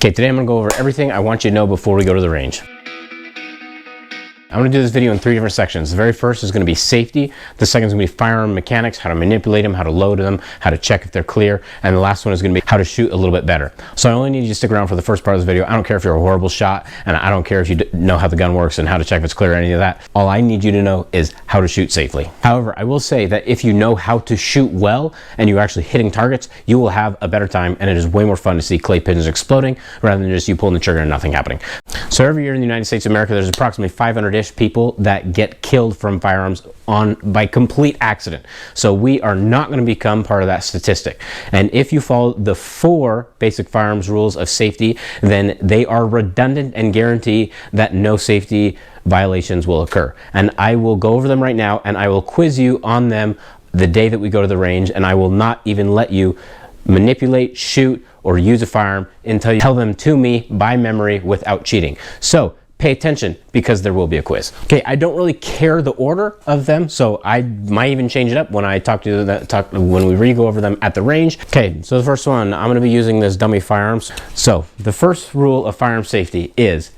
Okay, today I'm gonna go over everything I want you to know before we go to the range. I'm going to do this video in 3 different sections. The very first is going to be safety. The second is going to be firearm mechanics, how to manipulate them, how to load them, how to check if they're clear. And the last one is going to be how to shoot a little bit better. So I only need you to stick around for the first part of this video. I don't care if you're a horrible shot, and I don't care if you know how the gun works and how to check if it's clear or any of that. All I need you to know is how to shoot safely. However, I will say that if you know how to shoot well and you're actually hitting targets, you will have a better time, and it is way more fun to see clay pigeons exploding rather than just you pulling the trigger and nothing happening. So every year in the United States of America, there's approximately 500-ish people that get killed from firearms by complete accident. So we are not going to become part of that statistic. And if you follow the 4 basic firearms rules of safety, then they are redundant and guarantee that no safety violations will occur. And I will go over them right now, and I will quiz you on them the day that we go to the range, and I will not even let you manipulate, shoot, or use a firearm until you tell them to me by memory without cheating. So pay attention, because there will be a quiz. Okay, I don't really care the order of them, so I might even change it up when I when we re-go over them at the range. Okay, so the first one, I'm gonna be using this dummy firearms. So the first rule of firearm safety is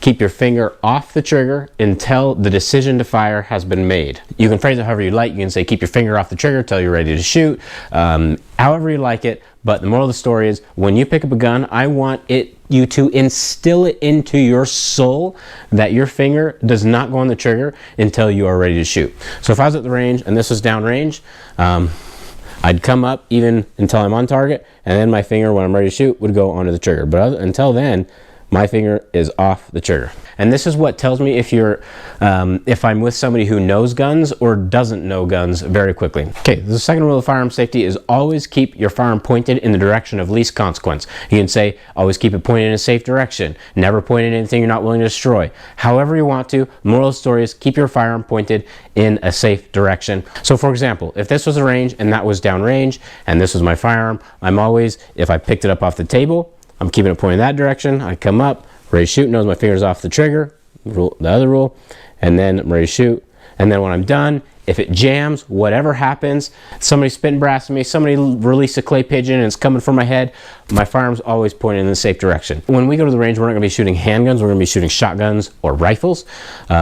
keep your finger off the trigger until the decision to fire has been made. You can phrase it however you like. You can say keep your finger off the trigger until you're ready to shoot, however you like it. But the moral of the story is, when you pick up a gun, I want you to instill it into your soul that your finger does not go on the trigger until you are ready to shoot. So if I was at the range and this was down range, I'd come up even until I'm on target, and then my finger, when I'm ready to shoot, would go onto the trigger. But until then, my finger is off the trigger. And this is what tells me if I'm with somebody who knows guns or doesn't know guns very quickly. Okay, the second rule of firearm safety is always keep your firearm pointed in the direction of least consequence. You can say always keep it pointed in a safe direction. Never point at anything you're not willing to destroy. However you want to. The moral of the story is keep your firearm pointed in a safe direction. So for example, if this was a range and that was down range and this was my firearm, I'm always, if I picked it up off the table, I'm keeping it pointed in that direction. I come up, ready to shoot, knows my finger's off the trigger, the other rule, and then I'm ready to shoot. And then when I'm done, if it jams, whatever happens, somebody spin brass at me, somebody release a clay pigeon and it's coming for my head, my firearm's always pointed in the safe direction. When we go to the range, we're not going to be shooting handguns, we're going to be shooting shotguns or rifles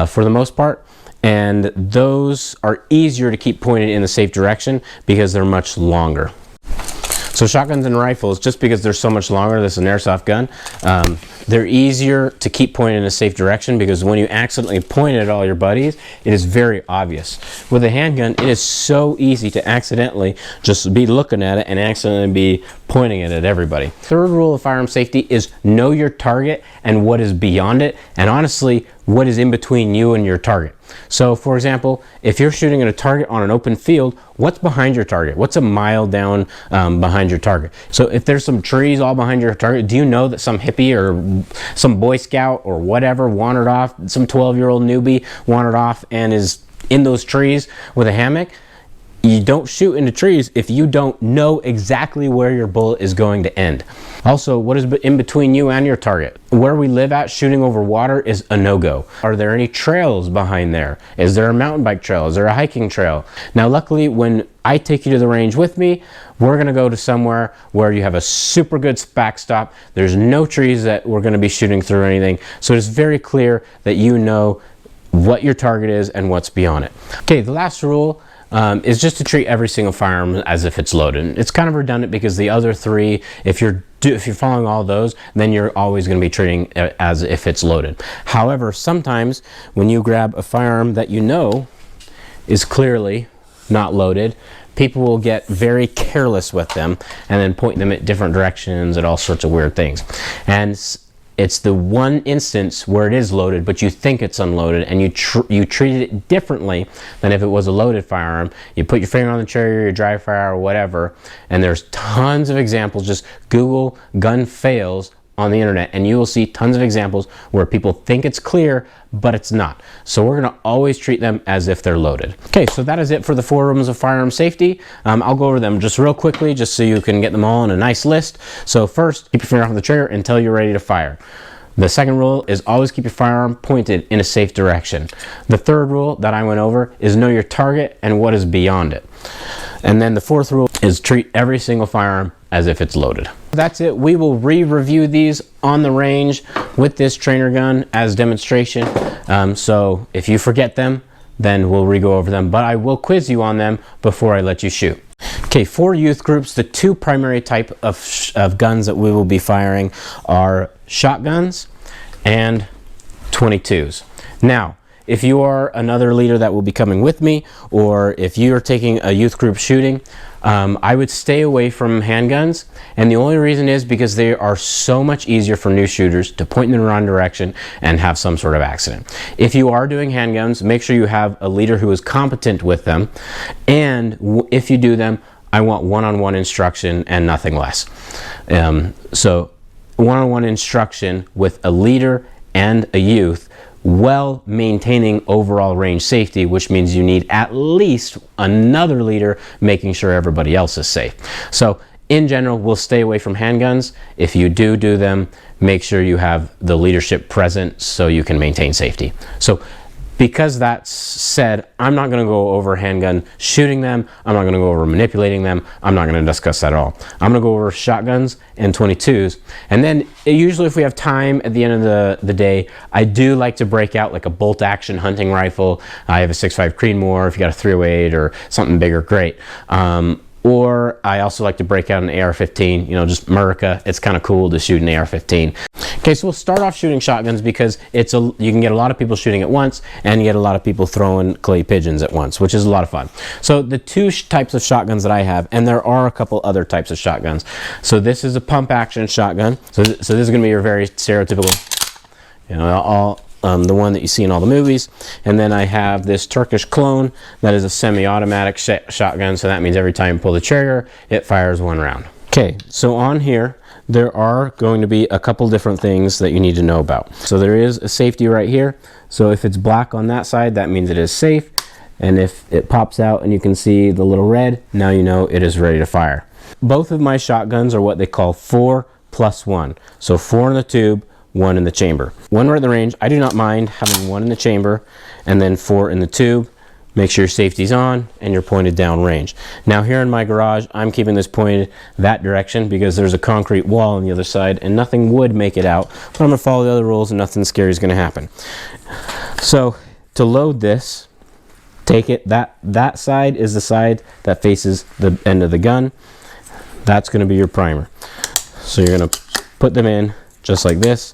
for the most part. And those are easier to keep pointed in the safe direction because they're much longer. So shotguns and rifles, just because they're so much longer, this is an airsoft gun, they're easier to keep pointed in a safe direction because when you accidentally point it at all your buddies, it is very obvious. With a handgun, it is so easy to accidentally just be looking at it and accidentally be pointing it at everybody. Third rule of firearm safety is know your target and what is beyond it, and honestly, what is in between you and your target. So for example, if you're shooting at a target on an open field, what's behind your target? What's a mile down behind your target? So if there's some trees all behind your target, do you know that some hippie or some Boy Scout or whatever wandered off, some 12-year-old newbie wandered off and is in those trees with a hammock? You don't shoot into trees if you don't know exactly where your bullet is going to end. Also, what is in between you and your target? Where we live at, shooting over water is a no-go. Are there any trails behind there? Is there a mountain bike trail? Is there a hiking trail? Now, luckily, when I take you to the range with me, we're gonna go to somewhere where you have a super good backstop. There's no trees that we're gonna be shooting through or anything. So it's very clear that you know what your target is and what's beyond it. Okay, the last rule is just to treat every single firearm as if it's loaded. It's kind of redundant because the other 3, if you're following all those, then you're always going to be treating it as if it's loaded. However, sometimes when you grab a firearm that you know is clearly not loaded, people will get very careless with them and then point them at different directions and all sorts of weird things. And it's the one instance where it is loaded, but you think it's unloaded, and you treat it differently than if it was a loaded firearm. You put your finger on the trigger, your dry fire, or whatever, and there's tons of examples. Just Google gun fails on the internet, and you will see tons of examples where people think it's clear, but it's not. So we're going to always treat them as if they're loaded. Okay, so that is it for the 4 rules of firearm safety. I'll go over them just real quickly, just so you can get them all in a nice list. So first, keep your finger off the trigger until you're ready to fire. The second rule is always keep your firearm pointed in a safe direction. The third rule that I went over is know your target and what is beyond it. And then the fourth rule is treat every single firearm as if it's loaded. That's it. We will re-review these on the range with this trainer gun as demonstration. So if you forget them, then we'll re-go over them, but I will quiz you on them before I let you shoot. Okay, for youth groups, the two primary type of guns that we will be firing are shotguns and 22s. Now, if you are another leader that will be coming with me, or if you are taking a youth group shooting, I would stay away from handguns, and the only reason is because they are so much easier for new shooters to point in the wrong direction and have some sort of accident. If you are doing handguns, make sure you have a leader who is competent with them, and if you do them, I want one-on-one instruction and nothing less. So one-on-one instruction with a leader and a youth, while maintaining overall range safety, which means you need at least another leader making sure everybody else is safe. So in general, we'll stay away from handguns. If you do them, make sure you have the leadership present so you can maintain safety. So because that's said, I'm not going to go over handgun shooting them. I'm not going to go over manipulating them. I'm not going to discuss that at all. I'm going to go over shotguns and 22s. And then usually if we have time at the end of the day, I do like to break out like a bolt action hunting rifle. I have a 6.5 Creedmoor. If you got a 308 or something bigger, great. Or I also like to break out an AR-15, you know, just America. It's kind of cool to shoot an AR-15. Okay, so we'll start off shooting shotguns because you can get a lot of people shooting at once, and you get a lot of people throwing clay pigeons at once, which is a lot of fun. So the two types of shotguns that I have, and there are a couple other types of shotguns. So this is a pump action shotgun. So this is going to be your very stereotypical, you know, the one that you see in all the movies. And then I have this Turkish clone that is a semi-automatic shotgun, so that means every time you pull the trigger, it fires one round. Okay, so on here, there are going to be a couple different things that you need to know about. So there is a safety right here. So if it's black on that side, that means it is safe. And if it pops out and you can see the little red, now you know it is ready to fire. Both of my shotguns are what they call 4+1. So 4 in the tube, 1 in the chamber. When we're at the range, I do not mind having 1 in the chamber and then 4 in the tube. Make sure your safety's on and you're pointed down range. Now here in my garage, I'm keeping this pointed that direction because there's a concrete wall on the other side and nothing would make it out, but I'm gonna follow the other rules and nothing scary is gonna happen. So to load this, take it, that side is the side that faces the end of the gun. That's gonna be your primer. So you're gonna put them in just like this.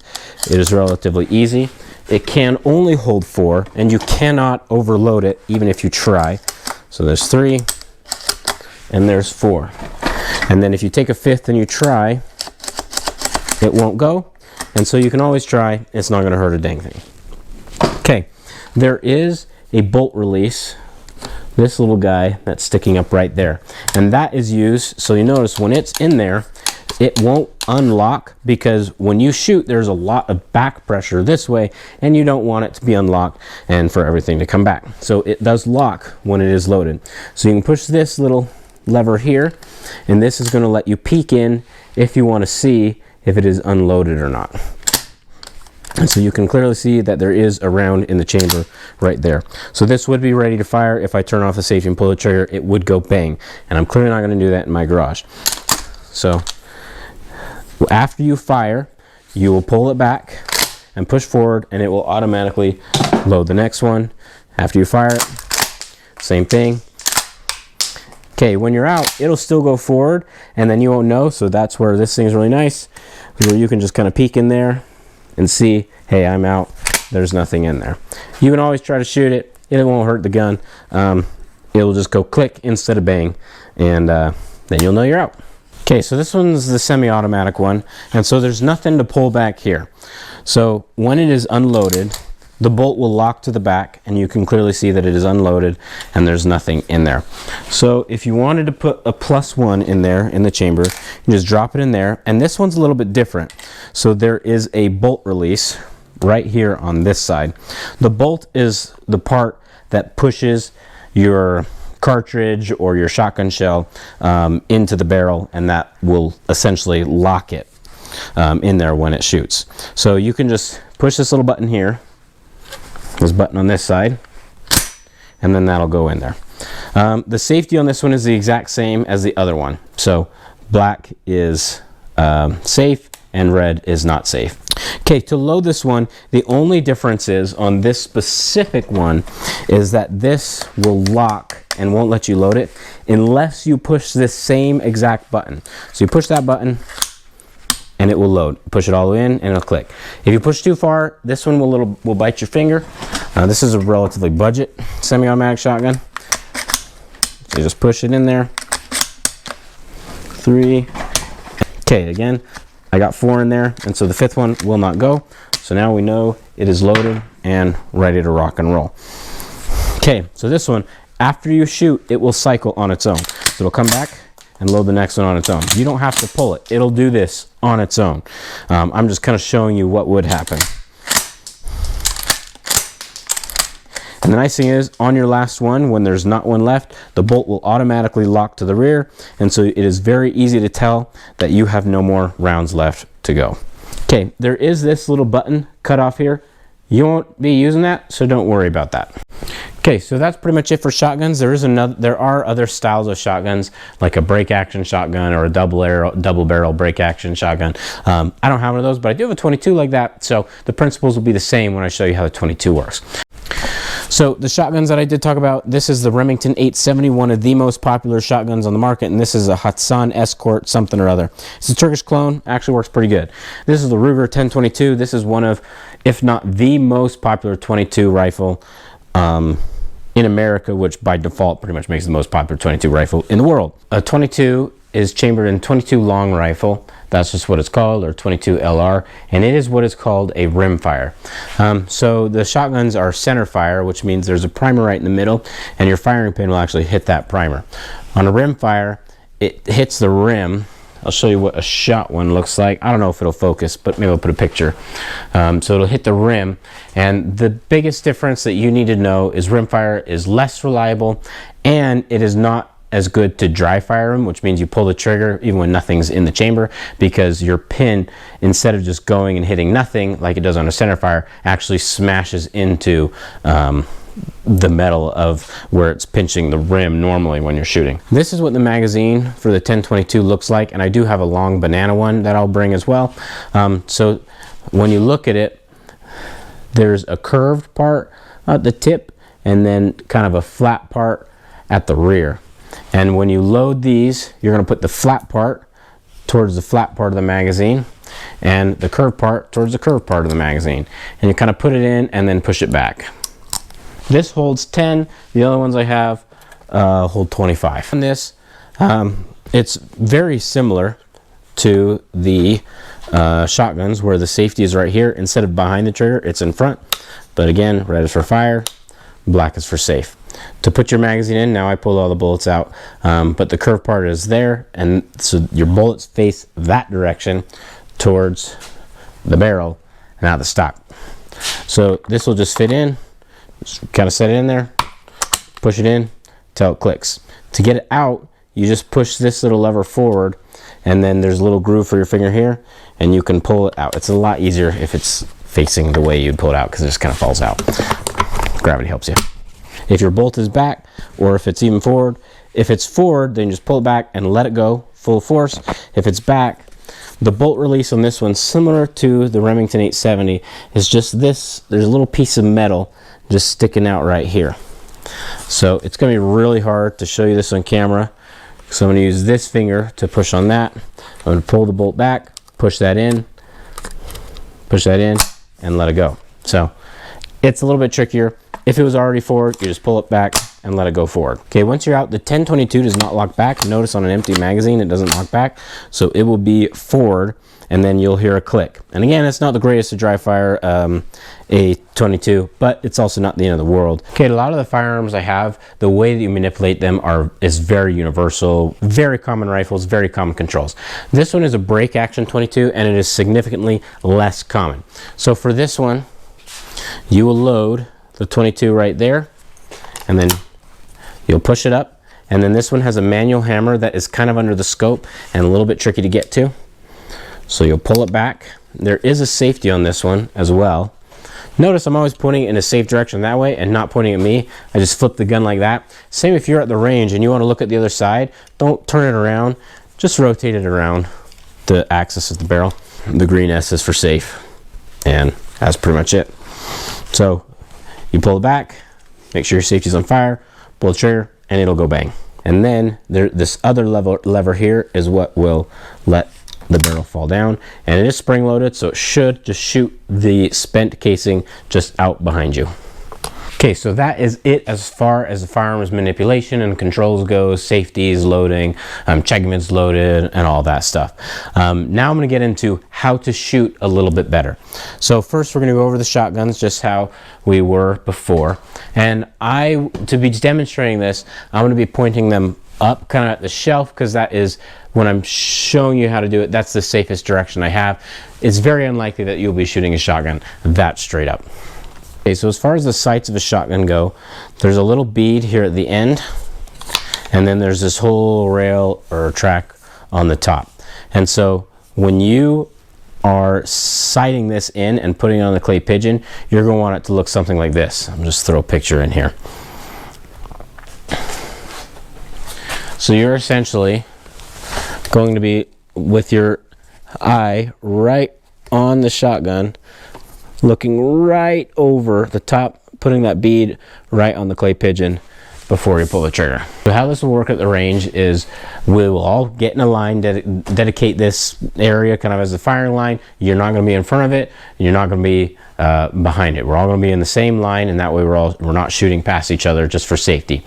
It is relatively easy. It can only hold 4, and you cannot overload it even if you try. So there's 3, and there's 4. And then if you take a 5th and you try, it won't go. And so you can always try. It's not going to hurt a dang thing. Okay, there is a bolt release, this little guy that's sticking up right there. And that is used, so you notice when it's in there, it won't unlock because when you shoot, there's a lot of back pressure this way and you don't want it to be unlocked and for everything to come back. So it does lock when it is loaded. So you can push this little lever here and this is going to let you peek in if you want to see if it is unloaded or not. And so you can clearly see that there is a round in the chamber right there. So this would be ready to fire. If I turn off the safety and pull the trigger, it would go bang. And I'm clearly not going to do that in my garage. So after you fire, you will pull it back and push forward and it will automatically load the next one. After you fire it, same thing. Okay, when you're out, it'll still go forward and then you won't know. So that's where this thing's really nice, where you can just kind of peek in there and see, hey, I'm out. There's nothing in there. You can always try to shoot it. It won't hurt the gun. It'll just go click instead of bang, and then you'll know you're out. Okay, so this one's the semi-automatic one, and so there's nothing to pull back here. So when it is unloaded, the bolt will lock to the back, and you can clearly see that it is unloaded, and there's nothing in there. So if you wanted to put a +1 in there in the chamber, you just drop it in there, and this one's a little bit different. So there is a bolt release right here on this side. The bolt is the part that pushes your cartridge or your shotgun shell into the barrel, and that will essentially lock it. in there when it shoots. So you can just push this little button here, this button on this side, and then that'll go in there. The safety on this one is the exact same as the other one. So black is safe and red is not safe. Okay, to load this one, the only difference is on this specific one is that this will lock and won't let you load it unless you push this same exact button. So you push that button and it will load. Push it all the way in and it'll click. If you push too far, this one will bite your finger. This is a relatively budget semi-automatic shotgun. So you just push it in there. 3. Okay, again, I got 4 in there, and so the 5th one will not go. So now we know it is loaded and ready to rock and roll. Okay, so this one, after you shoot, it will cycle on its own. So it'll come back and load the next one on its own. You don't have to pull it. It'll do this on its own. I'm just kind of showing you what would happen. And the nice thing is, on your last one, when there's not one left, the bolt will automatically lock to the rear, and so it is very easy to tell that you have no more rounds left to go. Okay, there is this little button cut off here. You won't be using that, so don't worry about that. Okay, so that's pretty much it for shotguns. There are other styles of shotguns, like a break action shotgun or a double barrel break action shotgun. I don't have one of those, but I do have a 22 like that, so the principles will be the same when I show you how the 22 works. So the shotguns that I did talk about, this is the Remington 870, one of the most popular shotguns on the market, and this is a Hatsan Escort something or other. It's a Turkish clone, actually works pretty good. This is the Ruger 1022. This is one of, if not the most popular 22 rifle in America, which by default pretty much makes the most popular 22 rifle in the world. A 22 is chambered in 22 long rifle. That's just what it's called, or 22 LR, and it is what is called a rimfire. So the shotguns are center fire, which means there's a primer right in the middle, and your firing pin will actually hit that primer. On a rimfire, it hits the rim. I'll show you what a shot one looks like. I don't know if it'll focus, but maybe I'll put a picture. So it'll hit the rim, and the biggest difference that you need to know is rimfire is less reliable, and it is not as good to dry fire them, which means you pull the trigger even when nothing's in the chamber, because your pin, instead of just going and hitting nothing like it does on a center fire, actually smashes into the metal of where it's pinching the rim normally when you're shooting. This is what the magazine for the 1022 looks like, and I do have a long banana one that I'll bring as well. So when you look at it, there's a curved part at the tip and then kind of a flat part at the rear. And when you load these, you're going to put the flat part towards the flat part of the magazine and the curved part towards the curved part of the magazine. And you kind of put it in and then push it back. This holds 10. The other ones I have hold 25. On this, it's very similar to the shotguns, where the safety is right here. Instead of behind the trigger, it's in front. But again, red is for fire, black is for safe. To put your magazine in, now I pulled all the bullets out, but the curved part is there, and so your bullets face that direction towards the barrel and out the stock. So this will just fit in, just kind of set it in there, push it in till it clicks. To get it out, you just push this little lever forward, and then there's a little groove for your finger here, and you can pull it out. It's a lot easier if it's facing the way you'd pull it out, because it just kind of falls out. Gravity helps you. If your bolt is back, or if it's even forward, if it's forward, then just pull it back and let it go full force. If it's back, the bolt release on this one, similar to the Remington 870, is just this. There's a little piece of metal just sticking out right here. So it's going to be really hard to show you this on camera. So I'm going to use this finger to push on that. I'm going to pull the bolt back, push that in, and let it go. So it's a little bit trickier. If it was already forward, you just pull it back and let it go forward. Okay, once you're out, the 1022 does not lock back. Notice on an empty magazine, it doesn't lock back. So it will be forward, and then you'll hear a click. And again, it's not the greatest to dry fire a 22, but it's also not the end of the world. Okay, a lot of the firearms I have, the way that you manipulate them is very universal, very common rifles, very common controls. This one is a break action 22, and it is significantly less common. So for this one, you will load the 22 right there, and then you'll push it up, and then this one has a manual hammer that is kind of under the scope and a little bit tricky to get to. So you'll pull it back. There is a safety on this one as well. Notice I'm always pointing it in a safe direction that way and not pointing at me. I just flip the gun like that. Same if you're at the range and you want to look at the other side. Don't turn it around. Just rotate it around the axis of the barrel. The green S is for safe. And that's pretty much it. So you pull it back, make sure your safety's on fire, pull the trigger, and it'll go bang. And then this other lever here is what will let the barrel fall down, and it is spring loaded, so it should just shoot the spent casing just out behind you. Okay, so that is it as far as the firearms manipulation and controls goes, safeties, loading, checking it's loaded, and all that stuff. Now I'm going to get into how to shoot a little bit better. So first we're going to go over the shotguns, just how we were before. And to be demonstrating this, I'm going to be pointing them up kind of at the shelf, because that is, when I'm showing you how to do it, that's the safest direction I have. It's very unlikely that you'll be shooting a shotgun that straight up. Okay, so as far as the sights of a shotgun go, there's a little bead here at the end, and then there's this whole rail or track on the top. And so when you are sighting this in and putting it on the clay pigeon, you're going to want it to look something like this. I'll just throw a picture in here. So you're essentially going to be with your eye right on the shotgun, looking right over the top, putting that bead right on the clay pigeon before you pull the trigger. So how this will work at the range is we will all get in a line, dedicate this area kind of as a firing line. You're not going to be in front of it, you're not going to be behind it. We're all going to be in the same line, and that way we're not shooting past each other, just for safety.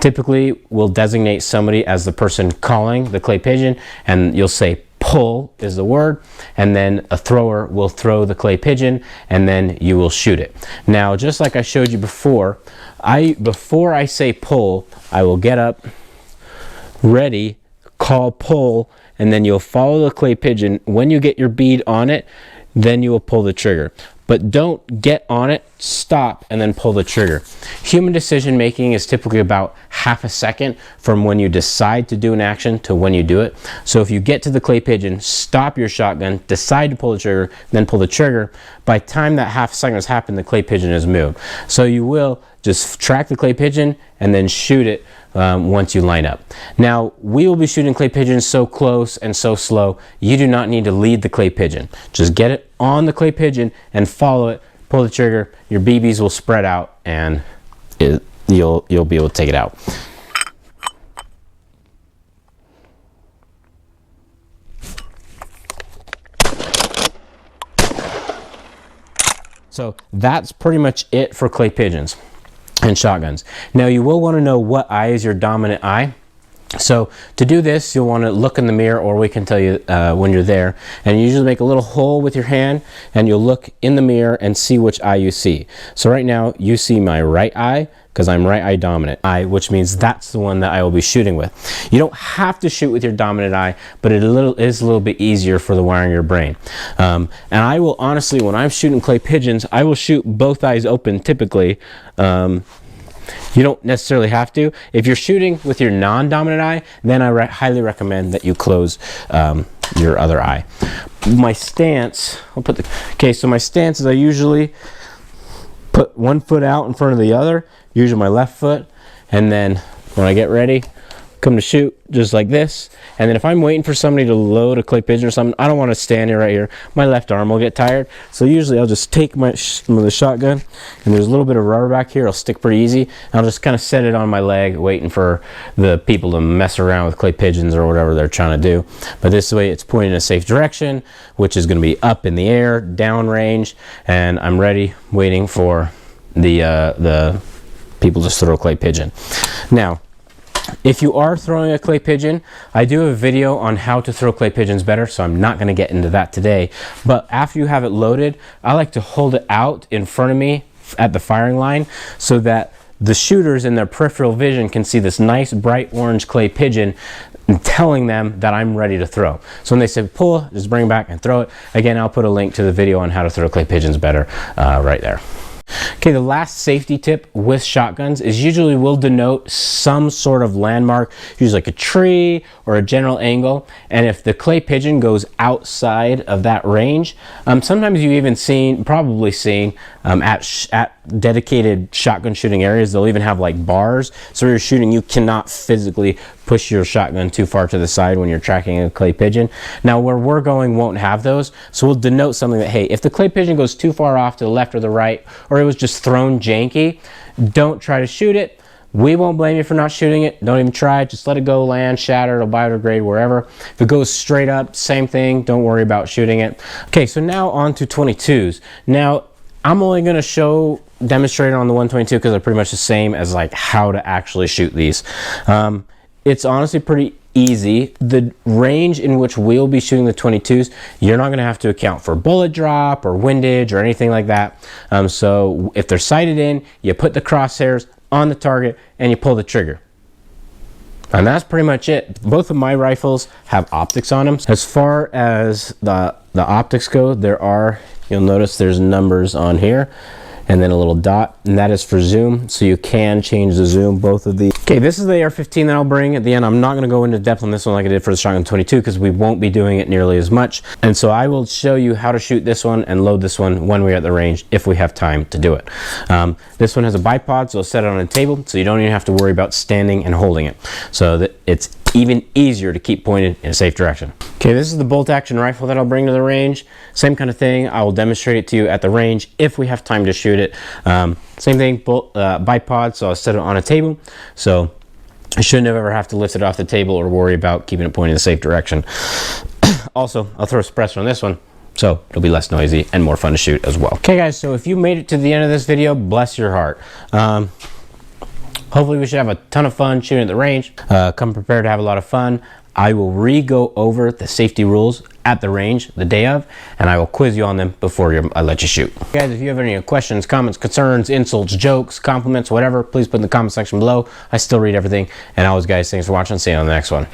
Typically we'll designate somebody as the person calling the clay pigeon, and you'll say pull is the word, and then a thrower will throw the clay pigeon, and then you will shoot it. Now, just like I showed you before, before I say pull, I will get up, ready, call pull, and then you'll follow the clay pigeon. When you get your bead on it, then you will pull the trigger. But don't get on it, stop, and then pull the trigger. Human decision making is typically about half a second from when you decide to do an action to when you do it. So if you get to the clay pigeon, stop your shotgun, decide to pull the trigger, then pull the trigger, by the time that half a second has happened, the clay pigeon has moved. So you will just track the clay pigeon and then shoot it once you line up. Now, we will be shooting clay pigeons so close and so slow, you do not need to lead the clay pigeon. Just get it on the clay pigeon and follow it, pull the trigger, your BBs will spread out, and you'll be able to take it out. So that's pretty much it for clay pigeons and shotguns. Now, you will want to know what eye is your dominant eye. So to do this, you'll want to look in the mirror, or we can tell you when you're there, and you usually make a little hole with your hand, and you'll look in the mirror and see which eye you see. So right now you see my right eye, because I'm right eye dominant eye, which means that's the one that I will be shooting with. You don't have to shoot with your dominant eye, but it is a little bit easier for the wiring of your brain. And I will honestly, when I'm shooting clay pigeons, I will shoot both eyes open typically. You don't necessarily have to. If you're shooting with your non-dominant eye, then I highly recommend that you close your other eye. My stance, so my stance is I usually put one foot out in front of the other, usually my left foot, and then when I get ready, come to shoot just like this. And then if I'm waiting for somebody to load a clay pigeon or something, I don't want to stand here right here. My left arm will get tired. So usually I'll just take the shotgun, and there's a little bit of rubber back here. It'll stick pretty easy. And I'll just kind of set it on my leg, waiting for the people to mess around with clay pigeons or whatever they're trying to do. But this way it's pointing in a safe direction, which is going to be up in the air, down range, and I'm ready, waiting for the people to throw a clay pigeon. Now, if you are throwing a clay pigeon, I do have a video on how to throw clay pigeons better, so I'm not going to get into that today. But after you have it loaded, I like to hold it out in front of me at the firing line so that the shooters in their peripheral vision can see this nice bright orange clay pigeon, telling them that I'm ready to throw. So when they say pull, just bring it back and throw it. Again, I'll put a link to the video on how to throw clay pigeons better right there. Okay, the last safety tip with shotguns is usually we'll denote some sort of landmark, usually like a tree or a general angle. And if the clay pigeon goes outside of that range, sometimes you've even probably seen at dedicated shotgun shooting areas, they'll even have like bars. So when you're shooting, you cannot physically push your shotgun too far to the side when you're tracking a clay pigeon. Now where we're going won't have those, so we'll denote something that, hey, if the clay pigeon goes too far off to the left or the right, or it was just thrown janky, don't try to shoot it. We won't blame you for not shooting it. Don't even try it. Just let it go, land, shatter, it'll biodegrade wherever. If it goes straight up, same thing. Don't worry about shooting it. Okay, so now on to 22s. Now, I'm only going to demonstrate on the 122 because they're pretty much the same as like how to actually shoot these. It's honestly pretty easy. The range in which we'll be shooting the 22s, you're not going to have to account for bullet drop or windage or anything like that. So if they're sighted in, you put the crosshairs on the target and you pull the trigger. And that's pretty much it. Both of my rifles have optics on them. As far as the optics go, you'll notice there's numbers on here and then a little dot, and that is for zoom, so you can change the zoom, both of these. Okay, this is the AR-15 that I'll bring at the end. I'm not going to go into depth on this one like I did for the Shotgun 22 because we won't be doing it nearly as much, and so I will show you how to shoot this one and load this one when we're at the range if we have time to do it. This one has a bipod, so I'll set it on a table so you don't even have to worry about standing and holding it, so that it's even easier to keep pointed in a safe direction. Okay, this is the bolt action rifle that I'll bring to the range. Same kind of thing. I will demonstrate it to you at the range if we have time to shoot it. Same thing, bipod, so I'll set it on a table. So I shouldn't ever have to lift it off the table or worry about keeping it pointed in a safe direction. Also, I'll throw a suppressor on this one, so it'll be less noisy and more fun to shoot as well. Okay guys, so if you made it to the end of this video, bless your heart. Hopefully we should have a ton of fun shooting at the range. Come prepared to have a lot of fun. I will re-go over the safety rules at the range the day of, and I will quiz you on them before I let you shoot. Guys, if you have any questions, comments, concerns, insults, jokes, compliments, whatever, please put in the comment section below. I still read everything. And always guys, thanks for watching. See you on the next one.